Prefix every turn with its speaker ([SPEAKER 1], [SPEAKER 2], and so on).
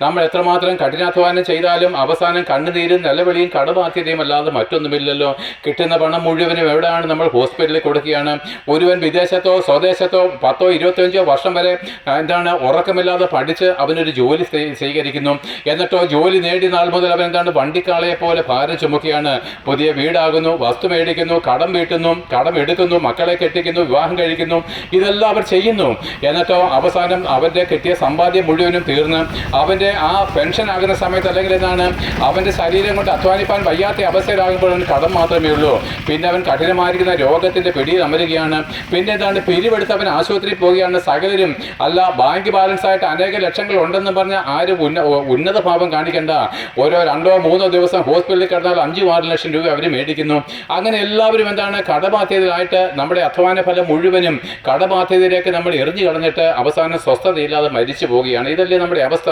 [SPEAKER 1] നമ്മൾ എത്രമാത്രം കഠിനാധ്വാനം ചെയ്താലും അവസാനം കണ്ണുനീരും നിലവിളിയും കടബാധ്യതയും അല്ലാതെ മറ്റൊന്നുമില്ലല്ലോ. കിട്ടുന്ന പണം മുഴുവനും എവിടെയാണ്? നമ്മൾ ഹോസ്പിറ്റലിൽ കൊടുക്കുകയാണ്. ഒരുവൻ വിദേശത്തോ സ്വദേശത്തോ 10-25 വർഷം വരെ ഉറക്കമില്ലാതെ പഠിച്ച് അവനൊരു ജോലി സ്വീകരിക്കുന്നു. എന്നിട്ടോ ജോലി നേടിയ നാൾ മുതൽ അവൻ വണ്ടിക്കാളയെ പോലെ ഭാരം ചുമക്കുകയാണ്. പുതിയ വീടാകുന്നു, വസ്തു മേടിക്കുന്നു, കടം വീട്ടുന്നു, കടം എടുക്കുന്നു, മക്കളെ കെട്ടിക്കുന്നു, വിവാഹം കഴിക്കുന്നു. ഇതെല്ലാം അവർ ചെയ്യുന്നു. എന്നിട്ടോ അവസാനം അവൻ്റെ കിട്ടിയ സമ്പാദ്യം മുഴുവനും തീർന്ന് അവൻ്റെ ആ പെൻഷൻ ആകുന്ന സമയത്ത് അല്ലെങ്കിൽ അവൻ്റെ ശരീരം കൊണ്ട് അധ്വാനിപ്പാൻ വയ്യാത്ത അവസ്ഥയിലാകുമ്പോഴാണ് കടം മാത്രമേ ഉള്ളൂ. പിന്നെ അവൻ കഠിനമായിരിക്കുന്ന രോഗത്തിൻ്റെ പിടിയിൽ അമരുകയാണ്. പിന്നെ പിരിവെടുത്ത് അവൻ ആശുപത്രിയിൽ പോവുകയാണ്. സകലരും അല്ല ബാങ്ക് ബാലൻസ് ആയിട്ട് അനേക ലക്ഷങ്ങൾ ഉണ്ടെന്ന് പറഞ്ഞാൽ ആരും ഉന്നത ഭാവം കാണിക്കേണ്ട. ഓരോ 2-3 ദിവസം ഹോസ്പിറ്റലിൽ കിടന്നാൽ 5-6 ലക്ഷം രൂപ അവർ മേടിക്കുന്നു. അങ്ങനെ എല്ലാവരും കടബാധ്യതയിലായിട്ട് നമ്മുടെ അധ്വാന ഫലം മുഴുവനും കടബാധ്യതയിലേക്ക് നമ്മൾ എറിഞ്ഞു കളഞ്ഞിട്ട് അവസാനം സ്വസ്ഥതയില്ലാതെ മരിച്ചു പോവുകയാണ്. ഇതല്ലേ നമ്മുടെ അവസ്ഥ.